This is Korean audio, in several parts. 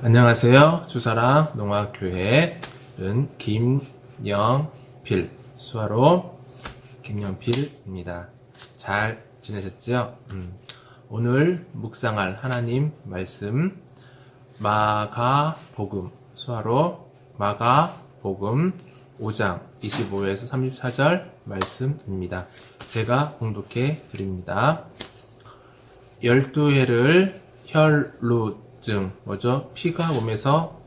안녕하세요. 주사랑 농화교회는 김영필 수화로 김영필입니다. 잘 지내셨죠? 오늘 묵상할 하나님 말씀 마가복음 수화로 마가복음 5장 25에서 34절 말씀입니다. 제가 봉독해 드립니다. 12회를 혈루증, 피가 몸에서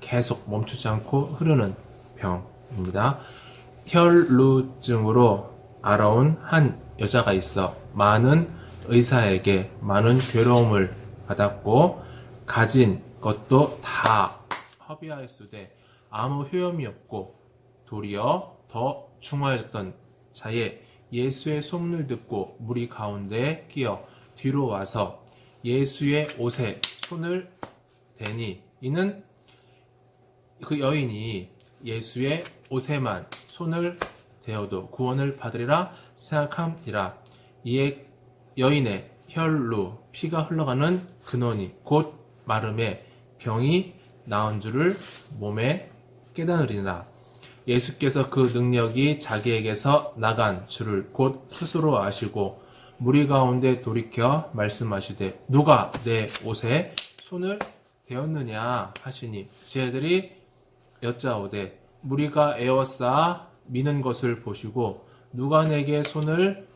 계속 멈추지 않고 흐르는 병입니다. 혈루증으로 알아온 한 여자가 있어 많은 의사에게 많은 괴로움을 받았고 가진 것도 다 허비하였으되 아무 효험이 없고 도리어 더 중하여졌던 자에 예수의 소문을 듣고 무리 가운데 끼어 뒤로 와서 예수의 옷에 손을 대니 이는 그 여인이 예수의 옷에만 손을 대어도 구원을 받으리라 생각함이라. 이에 여인의 혈로 피가 흘러가는 근원이 곧 마름에 병이 나은 줄을 몸에 깨달으리라. 예수께서 그 능력이 자기에게서 나간 줄을 곧 스스로 아시고 무리 가운데 돌이켜 말씀하시되 누가 내 옷에 손을 대었느냐 하시니 제들이 여짜오되 무리가 에워싸 미는 것을 보시고 누가 내게 손을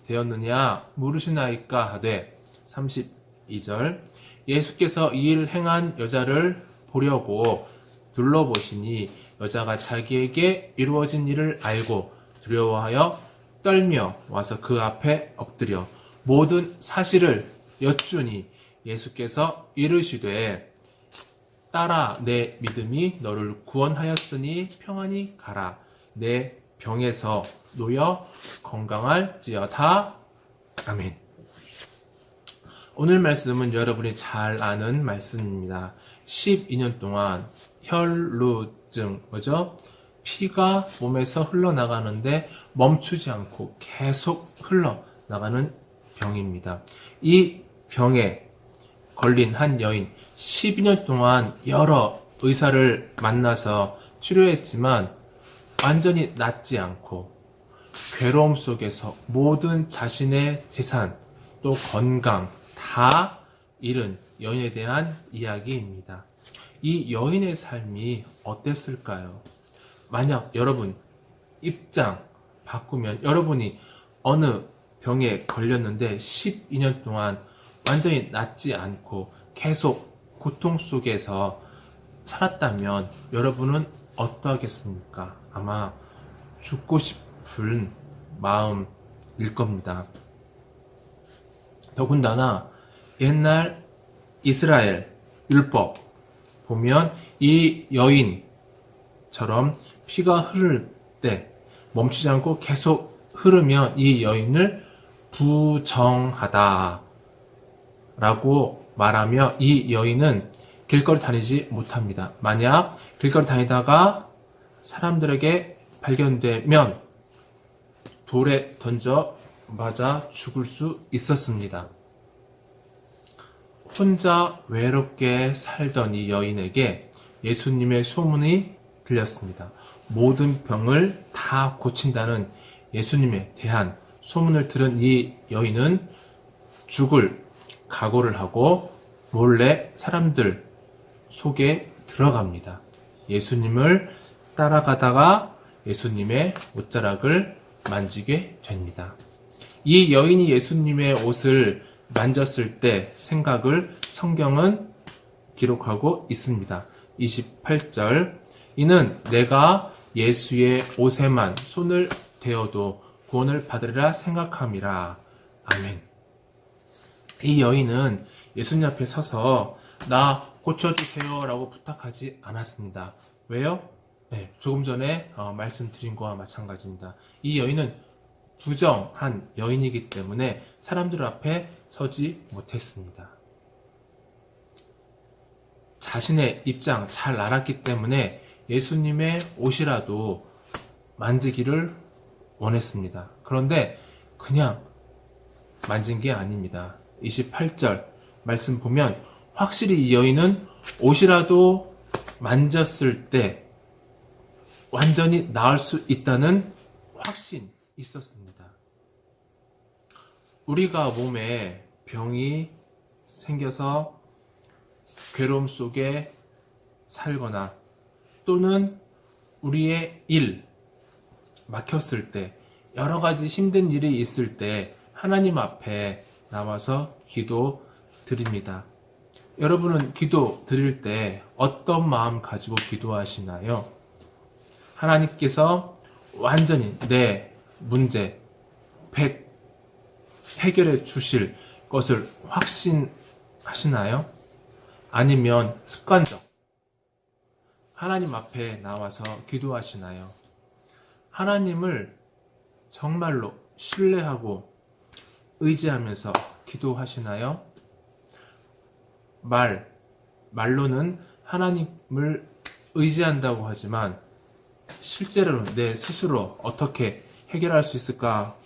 대었느냐 물으시나이까 하되 32절 예수께서 이 일 행한 여자를 보려고 둘러보시니 여자가 자기에게 이루어진 일을 알고 두려워하여 떨며 와서 그 앞에 엎드려 모든 사실을 여쭈니 예수께서 이르시되 딸아 내 믿음이 너를 구원하였으니 평안히 가라. 내 병에서 놓여 건강할지어다. 아멘. 오늘 말씀은 여러분이 잘 아는 말씀입니다. 12년 동안 혈루증, 피가 몸에서 흘러나가는데 멈추지 않고 계속 흘러나가는 병입니다. 이 병에 걸린 한 여인, 12년 동안 여러 의사를 만나서 치료했지만 완전히 낫지 않고 괴로움 속에서 모든 자신의 재산 또 건강 다 잃은 여인에 대한 이야기입니다. 이 여인의 삶이 어땠을까요? 만약 여러분 입장 바꾸면 여러분이 어느 병에 걸렸는데 12년 동안 완전히 낫지 않고 계속 고통 속에서 살았다면 여러분은 어떠하겠습니까? 아마 죽고 싶은 마음일 겁니다. 더군다나 옛날 이스라엘 율법 보면 이 여인처럼 피가 흐를 때 멈추지 않고 계속 흐르면 이 여인을 부정하다 라고 말하며 이 여인은 길거리 다니지 못합니다. 만약 길거리 다니다가 사람들에게 발견되면 돌에 던져 맞아 죽을 수 있었습니다. 혼자 외롭게 살던 이 여인에게 예수님의 소문이 들렸습니다. 모든 병을 다 고친다는 예수님에 대한 소문을 들은 이 여인은 죽을 각오를 하고 몰래 사람들 속에 들어갑니다. 예수님을 따라가다가 예수님의 옷자락을 만지게 됩니다. 이 여인이 예수님의 옷을 만졌을 때 생각을 성경은 기록하고 있습니다. 28절 이는 내가 예수의 옷에만 손을 대어도 구원을 받으리라 생각함이라. 아멘. 이 여인은 예수님 앞에 서서 나 고쳐주세요 라고 부탁하지 않았습니다. 왜요? 조금 전에 말씀드린 거와 마찬가지입니다. 이 여인은 부정한 여인이기 때문에 사람들 앞에 서지 못했습니다. 자신의 입장 잘 알았기 때문에 예수님의 옷이라도 만지기를 원했습니다. 그런데 그냥 만진 게 아닙니다. 28절 말씀 보면 확실히 이 여인은 옷이라도 만졌을 때 완전히 나을 수 있다는 확신이 있었습니다. 우리가 몸에 병이 생겨서 괴로움 속에 살거나 또는 우리의 일 막혔을 때 여러 가지 힘든 일이 있을 때 하나님 앞에 나와서 기도 드립니다. 여러분은 기도 드릴 때 어떤 마음 가지고 기도하시나요? 하나님께서 완전히 내 문제 100 해결해 주실 것을 확신하시나요? 아니면 습관적 하나님 앞에 나와서 기도하시나요? 하나님을 정말로 신뢰하고 의지하면서 기도하시나요? 말로는 하나님을 의지한다고 하지만 실제로는 내 스스로 어떻게 해결할 수 있을까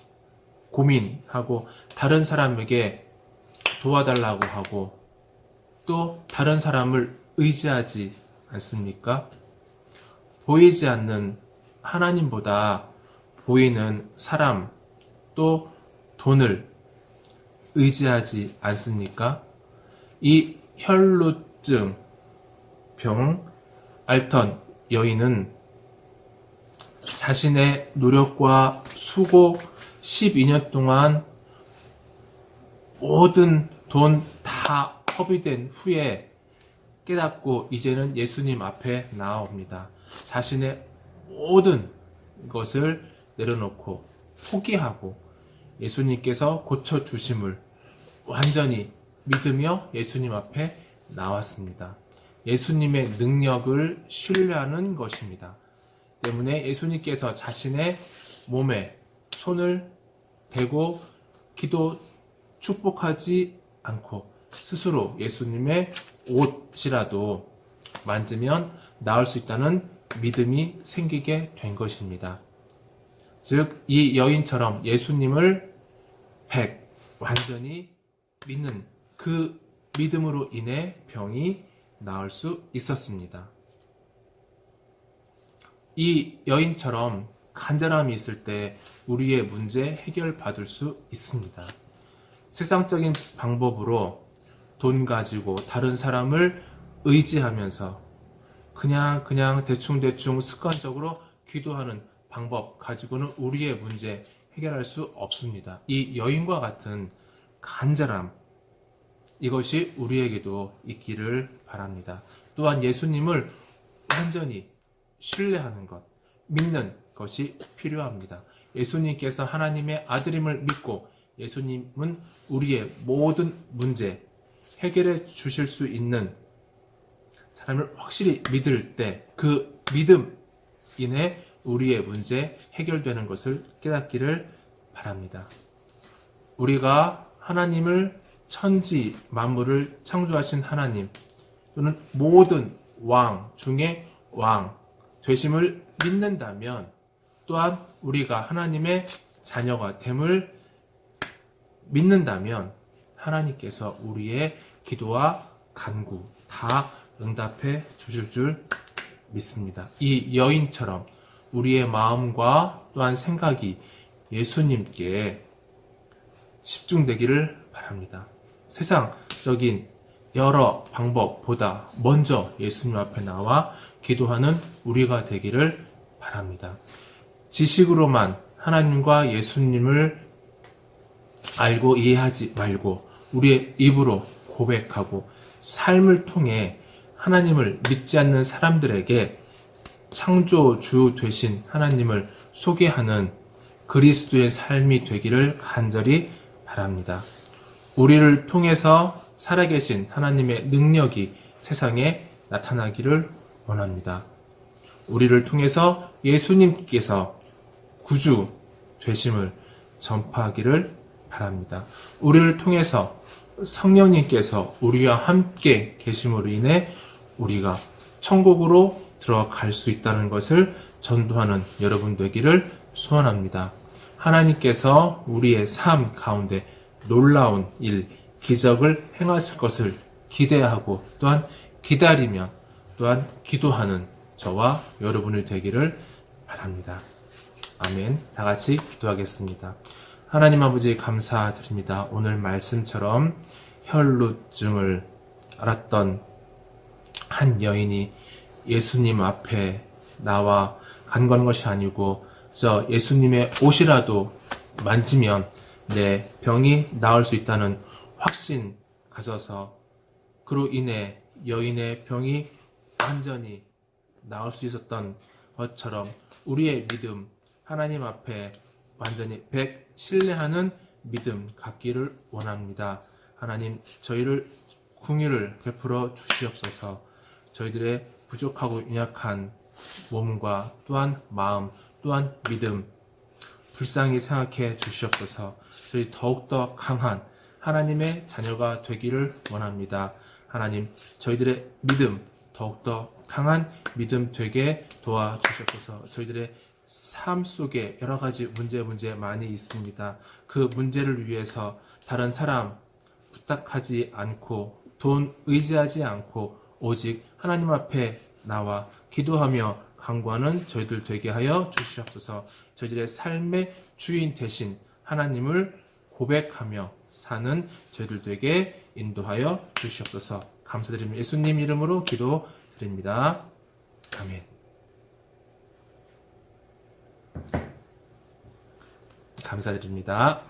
고민하고 다른 사람에게 도와달라고 하고 또 다른 사람을 의지하지 않습니까? 보이지 않는 하나님보다 보이는 사람 또 돈을 의지하지 않습니까? 이 혈루증 병 앓던 여인은 자신의 노력과 수고 12년 동안 모든 돈 다 허비된 후에 깨닫고 이제는 예수님 앞에 나옵니다. 자신의 모든 것을 내려놓고 포기하고 예수님께서 고쳐주심을 완전히 믿으며 예수님 앞에 나왔습니다. 예수님의 능력을 신뢰하는 것입니다. 때문에 예수님께서 자신의 몸에 손을 대고 기도 축복하지 않고 스스로 예수님의 옷이라도 만지면 나을 수 있다는 믿음이 생기게 된 것입니다. 즉, 이 여인처럼 예수님을 완전히 믿는 그 믿음으로 인해 병이 나을 수 있었습니다. 이 여인처럼 간절함이 있을 때 우리의 문제 해결받을 수 있습니다. 세상적인 방법으로 돈 가지고 다른 사람을 의지하면서 그냥 대충 습관적으로 기도하는 방법 가지고는 우리의 문제 해결할 수 없습니다. 이 여인과 같은 간절함 이것이 우리에게도 있기를 바랍니다. 또한 예수님을 완전히 신뢰하는 것, 믿는 것이 필요합니다. 예수님께서 하나님의 아들임을 믿고 예수님은 우리의 모든 문제 해결해 주실 수 있는 사람을 확실히 믿을 때 그 믿음 인해 우리의 문제 해결되는 것을 깨닫기를 바랍니다. 우리가 하나님을 천지 만물을 창조하신 하나님 또는 모든 왕 중에 왕 되심을 믿는다면 또한 우리가 하나님의 자녀가 됨을 믿는다면 하나님께서 우리의 기도와 간구 다 응답해 주실 줄 믿습니다. 이 여인처럼 우리의 마음과 또한 생각이 예수님께 집중되기를 바랍니다. 세상적인 여러 방법보다 먼저 예수님 앞에 나와 기도하는 우리가 되기를 바랍니다. 지식으로만 하나님과 예수님을 알고 이해하지 말고 우리의 입으로 고백하고 삶을 통해 하나님을 믿지 않는 사람들에게 창조주 되신 하나님을 소개하는 그리스도의 삶이 되기를 간절히 바랍니다. 우리를 통해서 살아계신 하나님의 능력이 세상에 나타나기를 원합니다. 우리를 통해서 예수님께서 구주 되심을 전파하기를 바랍니다. 우리를 통해서 성령님께서 우리와 함께 계심으로 인해 우리가 천국으로 들어갈 수 있다는 것을 전도하는 여러분 되기를 소원합니다. 하나님께서 우리의 삶 가운데 놀라운 일, 기적을 행하실 것을 기대하고 또한 기다리며 또한 기도하는 저와 여러분이 되기를 바랍니다. 아멘. 다 같이 기도하겠습니다. 하나님 아버지 감사드립니다. 오늘 말씀처럼 혈루증을 앓았던 한 여인이 예수님 앞에 나와 간구하는 것이 아니고 저 예수님의 옷이라도 만지면 내 병이 나을 수 있다는 확신 가져서 그로 인해 여인의 병이 완전히 나을 수 있었던 것처럼 우리의 믿음 하나님 앞에 완전히 신뢰하는 믿음 갖기를 원합니다. 하나님 저희를 긍휼을 베풀어 주시옵소서. 저희들의 부족하고 연약한 몸과 또한 마음 또한 믿음 불쌍히 생각해 주시옵소서. 저희 더욱더 강한 하나님의 자녀가 되기를 원합니다. 하나님 저희들의 믿음 더욱더 강한 믿음 되게 도와주시옵소서. 저희들의 삶 속에 여러 가지 문제 많이 있습니다. 그 문제를 위해서 다른 사람 부탁하지 않고 돈 의지하지 않고 오직 하나님 앞에 나와 기도하며 간구하는 저희들 되게 하여 주시옵소서. 저희들의 삶의 주인 되신 하나님을 고백하며 사는 저희들 되게 인도하여 주시옵소서. 감사드립니다. 예수님 이름으로 기도드립니다. 아멘. 감사드립니다.